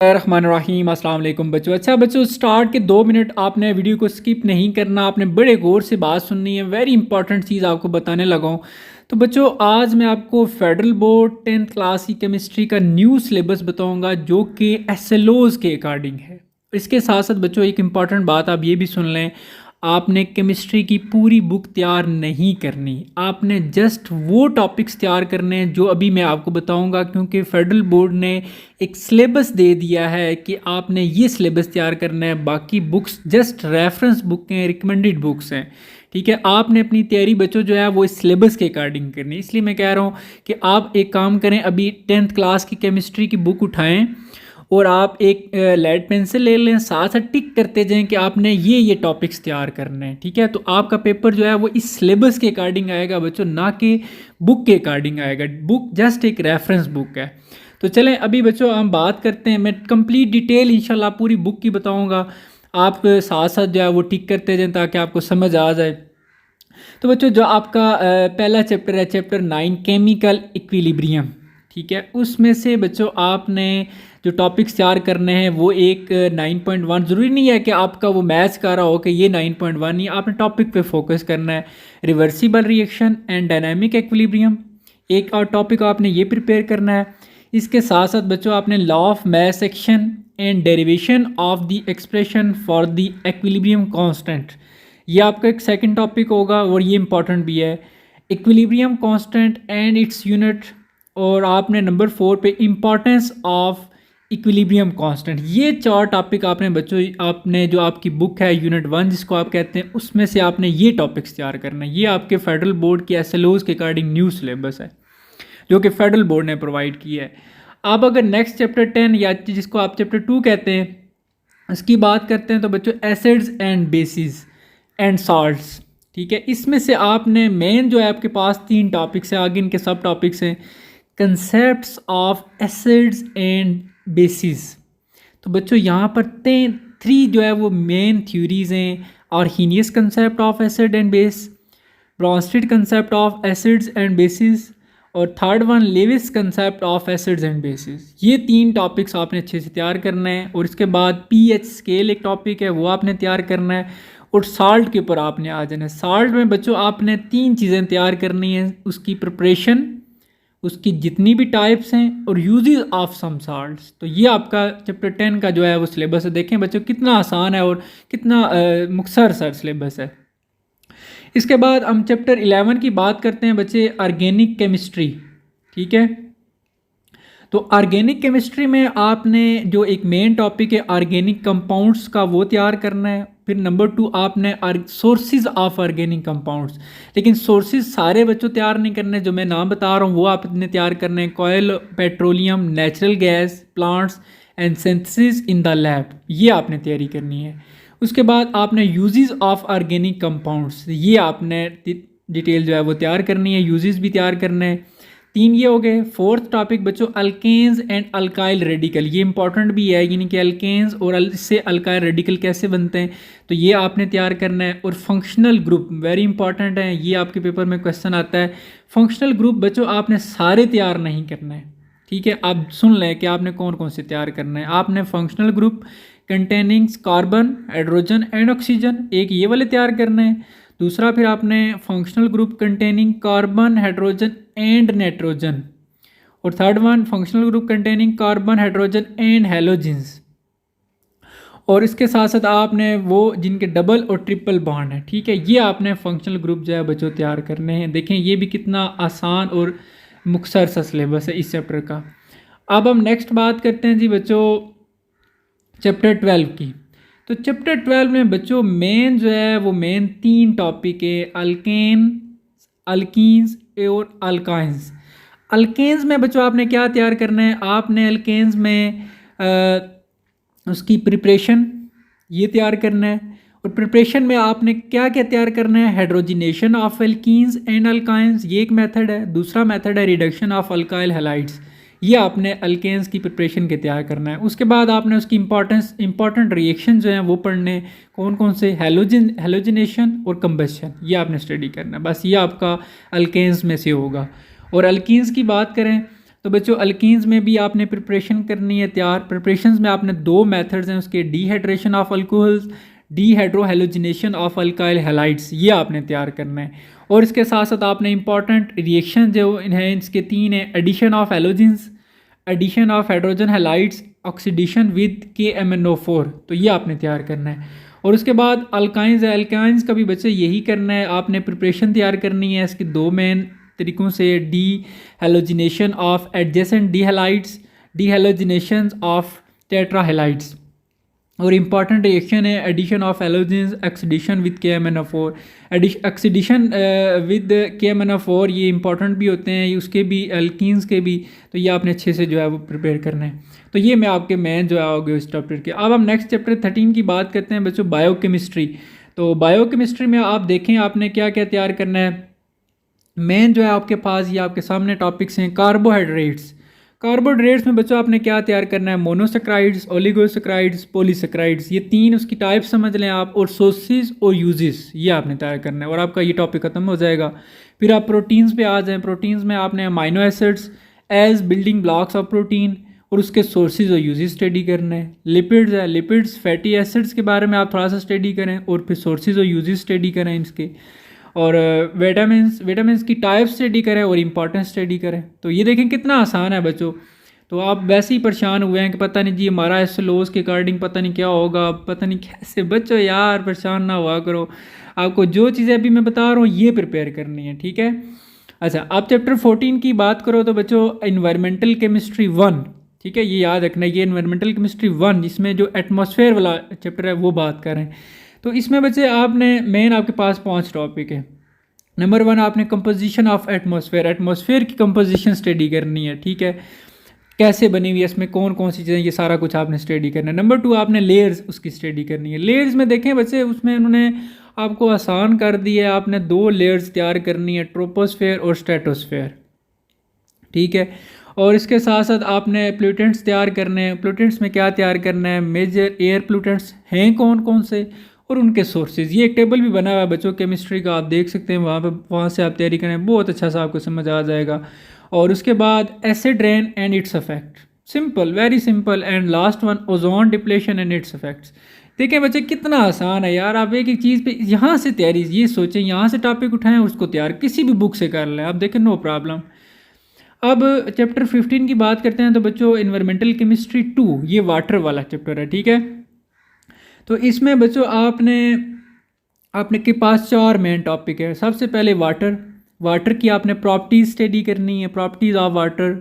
रहमानिर्रहीम अस्सलाम वालेकुम बच्चों। अच्छा बच्चों, स्टार्ट के 2 मिनट आपने वीडियो को स्किप नहीं करना, आपने बड़े गौर से बात सुननी है। वेरी इंपॉर्टेंट चीज़ आपको बताने लगा हूँ। तो बच्चों, आज मैं आपको फेडरल बोर्ड 10th क्लास की केमिस्ट्री का न्यू सिलेबस बताऊँगा जो कि एसएलओज़ के अकॉर्डिंग है। इसके साथ साथ बच्चों एक इम्पॉर्टेंट बात आप ये भी सुन लें, आपने केमिस्ट्री की पूरी बुक तैयार नहीं करनी, आपने जस्ट वो टॉपिक्स तैयार करने हैं जो अभी मैं आपको बताऊंगा, क्योंकि फेडरल बोर्ड ने एक सिलेबस दे दिया है कि आपने ये सिलेबस तैयार करना है। बाकी बुक्स जस्ट रेफरेंस बुक हैं, रिकमेंडेड बुक्स हैं। ठीक है, आपने अपनी तैयारी बच्चों जो है वो इस सिलेबस के अकॉर्डिंग करनी है। इसलिए मैं कह रहा हूँ कि आप एक काम करें, अभी 10th क्लास की केमिस्ट्री की बुक उठाएँ और आप एक लेड पेंसिल ले लें, साथ साथ टिक करते जाएं कि आपने ये टॉपिक्स तैयार करने हैं। ठीक है, तो आपका पेपर जो है वो इस सिलेबस के अकॉर्डिंग आएगा बच्चों, ना कि बुक के अकॉर्डिंग आएगा। बुक जस्ट एक रेफरेंस बुक है। तो चलें अभी बच्चों हम बात करते हैं, मैं कंप्लीट डिटेल इंशाल्लाह पूरी बुक की बताऊंगा। आप साथ साथ जो है वो टिक करते जाएं ताकि आपको समझ आ जाए। तो बच्चों जो आपका पहला चैप्टर है, चैप्टर 9 केमिकल इक्विलिब्रियम। ठीक है, उसमें से बच्चों आपने जो टॉपिक्स तैयार करने हैं वो एक 9.1, ज़रूरी नहीं है कि आपका वो मैथ्स का रहा हो कि ये 9.1 ही, आपने टॉपिक पे फोकस करना है। Reversible reaction and dynamic equilibrium एक और टॉपिक आपने ये प्रिपेयर करना है। इसके साथ साथ बच्चों आपने law of mass action and derivation of the expression for the equilibrium constant, ये आपका एक सेकंड टॉपिक होगा और ये इंपॉर्टेंट भी है। Equilibrium constant and its unit, और आपने नंबर 4 पे इंपॉर्टेंस ऑफ इक्विलिब्रियम कांस्टेंट। ये 4 टॉपिक आपने बच्चों, आपने जो आपकी बुक है यूनिट 1 जिसको आप कहते हैं, उसमें से आपने ये टॉपिक्स तैयार करना है। ये आपके फेडरल बोर्ड की एसएलओज के अकॉर्डिंग न्यू सिलेबस है जो कि फेडरल बोर्ड ने प्रोवाइड किया है। अब अगर नेक्स्ट चैप्टर 10 या जिसको आप चैप्टर 2 कहते हैं, इसकी बात करते हैं तो बच्चों acids and basis and salts. ठीक है, इसमें से आपने मेन जो है आपके पास 3 टॉपिक्स हैं, आगे इनके सब टॉपिक्स हैं। Concepts of acids and bases, तो बच्चों यहाँ पर 3 जो है वो मेन थ्योरीज हैं। Arrhenius concept of acid and base, Bronsted concept of acids and bases, और third one Lewis concept of acids and bases. ये 3 टॉपिक्स आपने अच्छे से तैयार करना है। और इसके बाद पीएच स्केल एक टॉपिक है, वो आपने तैयार करना है। और साल्ट के ऊपर आपने आ जाना है। साल्ट में बच्चों आपने 3 चीज़ें तैयार करनी है, उसकी प्रिपरेशन, उसकी जितनी भी टाइप्स हैं, और यूजेस ऑफ सम साल्ट्स। तो ये आपका चैप्टर 10 का जो है वो सिलेबस है। देखें बच्चों कितना आसान है और कितना मुख्तसर सर सिलेबस है। इसके बाद हम चैप्टर 11 की बात करते हैं बच्चे, ऑर्गेनिक केमिस्ट्री। ठीक है, तो ऑर्गेनिक केमिस्ट्री में आपने जो एक मेन टॉपिक है ऑर्गेनिक कंपाउंड्स का, वो तैयार करना है। फिर नंबर 2 आपने सोर्सेज ऑफ ऑर्गेनिक कंपाउंड्स, लेकिन सोर्सेज सारे बच्चों तैयार नहीं करने, जो मैं नाम बता रहा हूँ वो आपने तैयार करने हैं। कोयल, petroleum, natural gas, plants and synthesis in the lab, ये आपने तैयारी करनी है। उसके बाद आपने यूजेस ऑफ ऑर्गेनिक कंपाउंड्स, ये आपने डिटेल जो है वो तैयार करनी है, यूजेस भी तैयार करने हैं। 3 ये हो गए। 4th टॉपिक बच्चों अल्केन्स एंड अल्काइल रेडिकल, ये इंपॉर्टेंट भी है, यानी कि अल्केन्स और इससे अल्काइल रेडिकल कैसे बनते हैं, तो ये आपने तैयार करना है। और फंक्शनल ग्रुप वेरी इंपॉर्टेंट है, ये आपके पेपर में क्वेश्चन आता है। फंक्शनल ग्रुप बच्चों आपने सारे तैयार नहीं करना है। ठीक है, आप सुन लें कि आपने कौन कौन से तैयार करना है। आपने functional group containing carbon, hydrogen and oxygen, एक ये वाले तैयार करने हैं। दूसरा फिर आपने functional group containing carbon, hydrogen and nitrogen, और third one functional group containing carbon, hydrogen and halogens. और इसके साथ साथ आपने वो जिनके डबल और ट्रिपल बॉन्ड है। ठीक है, ये आपने फंक्शनल ग्रुप जो है बच्चों तैयार करने हैं। देखें ये भी कितना आसान और मुख्तसर सा सिलेबस है इस चैप्टर का। अब हम नेक्स्ट बात करते हैं जी बच्चों चैप्टर 12 की। तो चैप्टर 12 में बच्चों मेन जो है वो मेन 3 टॉपिक है, अल्केन, अल्कीन्स और अल्काइंस। अल्केन्स में बच्चों आपने क्या तैयार करना है, आपने अल्केन्स में उसकी प्रिपरेशन ये तैयार करना है। और प्रिपरेशन में आपने क्या क्या तैयार करना है, hydrogenation of alkenes and alkynes, ये एक मेथड है। दूसरा मेथड है रिडक्शन ऑफ अल्काइल हैलाइड्स, ये आपने अल्केन्स की प्रिपरेशन के तैयार करना है। उसके बाद आपने उसकी इंपॉर्टेंट रिएक्शन जो हैं वो पढ़ने, कौन कौन से, हेलोजिनेशन और कंबस्शन, ये आपने स्टडी करना है। बस ये आपका अल्केन्स में से होगा। और अल्कीन्स की बात करें तो बच्चों अल्कीन्स में भी आपने प्रिपरेशन करनी है तैयार। प्रिपरेशंस में आपने दो मेथड्स हैं उसके, dehydration of alcohols, dehydrohalogenation of alkyl halides, ये आपने तैयार करना है। और इसके साथ साथ आपने इंपॉर्टेंट रिएक्शन जो हैं इसके तीन हैं, addition of halogens, addition of hydrogen halides, oxidation with KMnO4, तो ये आपने तैयार करना है। और उसके बाद अल्काइंस है, अल्काइंस का भी बच्चे यही करना है, आपने प्रिपरेशन तैयार करनी है इसके दो मेन तरीक़ों से, dehalogenation of adjacent dihalides, dehalogenation of tetrahalides. और इम्पॉर्टेंट रिएक्शन है addition of halogens, oxidation with KMnO4, oxidation with KMnO4, ये इंपॉर्टेंट भी होते हैं उसके भी, एल्कीन्स के भी, तो ये आपने अच्छे से जो है वो प्रिपेयर करना है। तो ये मैं आपके मेन जो है इस चैप्टर के। अब हम नेक्स्ट चैप्टर 13 की बात करते हैं बच्चों, बायोकेमिस्ट्री। तो बायोकेमिस्ट्री में आप देखें आपने क्या क्या तैयार करना है। मेन जो है आपके पास ये आपके सामने टॉपिक्स हैं, कार्बोहाइड्रेट्स। कार्बोहाइड्रेट्स में बच्चों आपने क्या तैयार करना है, मोनोसेक्राइड्स, ओलिगोसेक्राइड्स, पॉलीसेक्राइड्स, ये तीन उसकी टाइप समझ लें आप, और सोर्सेज और यूजेस, ये आपने तैयार करना है और आपका ये टॉपिक ख़त्म हो जाएगा। फिर आप प्रोटीन्स पे आ जाएँ। प्रोटीन्स में आपने amino acids as building blocks of protein और उसके सोर्सेज और यूजेस स्टडी करना है। लिपिड्स है, लिपिड्स फैटी एसिड्स के बारे में आप थोड़ा सा स्टडी करें और फिर सोर्सेज और यूजेस स्टडी करें इसके। और विटामिन्स की टाइप स्टडी करें और इम्पॉर्टेंस स्टडी करें। तो ये देखें कितना आसान है बच्चों। तो आप वैसे ही परेशान हुए हैं कि पता नहीं जी हमारा एसएलओस के अकॉर्डिंग पता नहीं क्या होगा, पता नहीं कैसे। बच्चों यार परेशान ना हुआ करो, आपको जो चीज़ें अभी मैं बता रहा हूँ ये प्रिपेयर करनी है, ठीक है। अच्छा, आप चैप्टर 14 की बात करो तो बच्चों इन्वायरमेंटल केमिस्ट्री 1, ठीक है, ये याद रखना, ये इन्वायरमेंटल केमिस्ट्री 1 जिसमें जो एटमॉस्फेयर वाला चैप्टर है वो बात करें। तो इसमें बच्चे आपने मेन आपके पास 5 टॉपिक है। नंबर 1 आपने कंपोजिशन ऑफ एटमॉस्फेयर, एटमॉस्फेयर की कंपोजिशन स्टडी करनी है, ठीक है, कैसे बनी हुई है, इसमें कौन कौन सी चीज़ें, ये सारा कुछ आपने स्टडी करना है। नंबर 2 आपने लेयर्स उसकी स्टडी करनी है। लेयर्स में देखें बच्चे उसमें उन्होंने आपको आसान कर दिया है, आपने 2 लेयर्स तैयार करनी है, ट्रोपोस्फेयर और स्ट्रेटोस्फेयर, ठीक है। और इसके साथ साथ आपने प्लूटेंट्स तैयार करने हैं। प्लूटेंट्स में क्या तैयार करना है, मेजर एयर प्लूटेंट्स हैं कौन कौन से और उनके सोर्सेज। ये एक टेबल भी बना हुआ है बच्चों केमिस्ट्री का, आप देख सकते हैं वहाँ से आप तैयारी करें, बहुत अच्छा सा आपको समझ आ जाएगा। और उसके बाद acid rain and its effect, simple, very simple. And last one ozone depletion and it's effects. देखें बच्चे कितना आसान है यार, आप एक एक चीज़ पे यहाँ से तैयारी, ये सोचें यहाँ से टॉपिक उठाएं उसको तैयार किसी भी बुक से कर लें, आप देखें नो प्रॉब्लम। अब चैप्टर 15 की बात करते हैं तो बच्चों इन्वायरमेंटल केमिस्ट्री 2, ये वाटर वाला चैप्टर है, ठीक है। तो इसमें बच्चों आपने के पास 4 मेन टॉपिक है। सबसे पहले वाटर, वाटर की आपने प्रॉपर्टीज़ स्टडी करनी है, प्रॉपर्टीज़ ऑफ वाटर।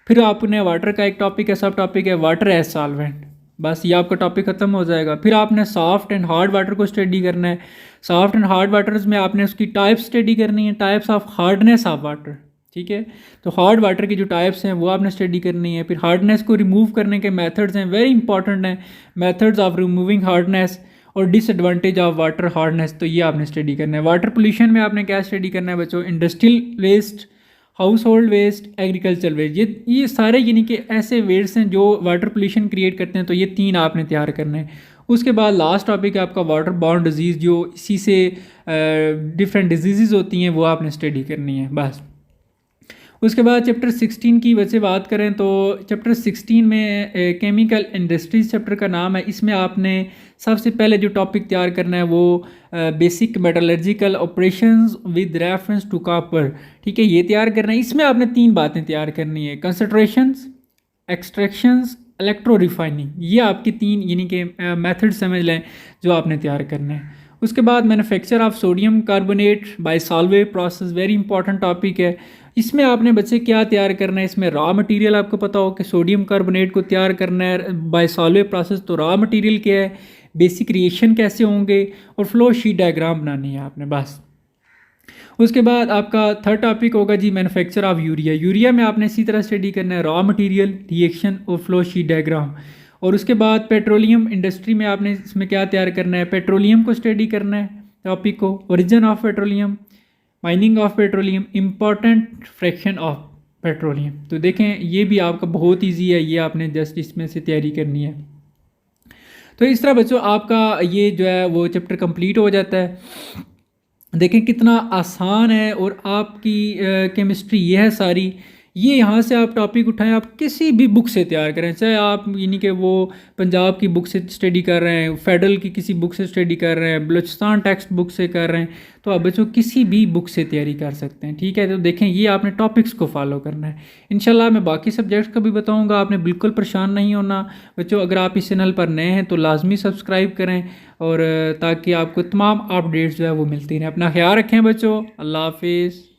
फिर आपने वाटर का एक टॉपिक है, सब टॉपिक है वाटर एज सॉल्वेंट, बस ये आपका टॉपिक ख़त्म हो जाएगा। फिर आपने सॉफ्ट एंड हार्ड वाटर को स्टडी करना है। सॉफ्ट एंड हार्ड वाटर्स में आपने उसकी टाइप स्टडी करनी है, types of hardness of water, ठीक है। तो हार्ड वाटर की जो टाइप्स हैं वो आपने स्टडी करनी है। फिर हार्डनेस को रिमूव करने के मेथड्स हैं, वेरी इंपॉर्टेंट हैं, मेथड्स ऑफ रिमूविंग हार्डनेस और डिसएडवांटेज ऑफ वाटर हार्डनेस, तो ये आपने स्टडी करना है। वाटर पोल्यूशन में आपने क्या स्टडी करना है बच्चों, industrial waste, household waste, agriculture waste, ये सारे यानी कि ऐसे वेस्ट हैं जो वाटर पोल्यूशन क्रिएट करते हैं, तो ये 3 आपने तैयार करना है। उसके बाद लास्ट टॉपिक है आपका वाटर बॉर्न डिजीज़, जो इसी से डिफरेंट डिजीज़ होती हैं वो आपने स्टडी करनी है बस। उसके बाद चैप्टर 16 की वजह से बात करें तो चैप्टर 16 में केमिकल इंडस्ट्रीज चैप्टर का नाम है। इसमें आपने सबसे पहले जो टॉपिक तैयार करना है वो basic metallurgical operations with reference to copper, ठीक है, ये तैयार करना है। इसमें आपने 3 बातें तैयार करनी है, कंसंट्रेशंस, एक्सट्रैक्शंस, इलेक्ट्रो रिफाइनिंग, ये आपकी 3 यानी कि मेथड समझ लें जो आपने तैयार करना है। उसके बाद manufacture of sodium carbonate bye Solvay process, very important topic है। इसमें आपने बच्चे क्या तैयार करना है, इसमें रॉ मटेरियल आपको पता हो कि सोडियम कार्बोनेट को तैयार करना है बाय सॉल्वे प्रोसेस, तो रॉ मटेरियल क्या है, बेसिक रिएक्शन कैसे होंगे और फ्लो शीट डायग्राम बनानी है आपने बस। उसके बाद आपका थर्ड टॉपिक होगा जी मैन्युफैक्चर ऑफ यूरिया। यूरिया में आपने इसी तरह स्टडी करना है रॉ मटेरियल, रिएक्शन और फ्लो शीट डायग्राम। और उसके बाद पेट्रोलियम इंडस्ट्री में आपने इसमें क्या तैयार करना है, पेट्रोलियम को स्टडी करना है टॉपिक को, origin of petroleum, mining of petroleum, important fraction of petroleum. तो देखें ये भी आपका बहुत इजी है, ये आपने जस्ट इसमें से तैयारी करनी है। तो इस तरह बच्चों आपका ये जो है वो चैप्टर कंप्लीट हो जाता है। देखें कितना आसान है और आपकी केमिस्ट्री ये है सारी, ये यहाँ से आप टॉपिक उठाएं, आप किसी भी बुक से तैयार करें, चाहे आप यानी कि वो पंजाब की बुक से स्टडी कर रहे हैं, फेडरल की किसी बुक से स्टडी कर रहे हैं, बलूचिस्तान टेक्स्ट बुक से कर रहे हैं, तो आप बच्चों किसी भी बुक से तैयारी कर सकते हैं। ठीक है, तो देखें ये आपने टॉपिक्स को फॉलो करना है। इंशाल्लाह मैं बाकी सब्जेक्ट्स का भी बताऊँगा, आपने बिल्कुल परेशान नहीं होना बच्चों। अगर आप इस चैनल पर नए हैं तो लाजमी सब्सक्राइब करें, और ताकि आपको तमाम अपडेट्स जो है वो मिलती रहें। अपना ख्याल रखें बच्चों, अल्लाह हाफिज़।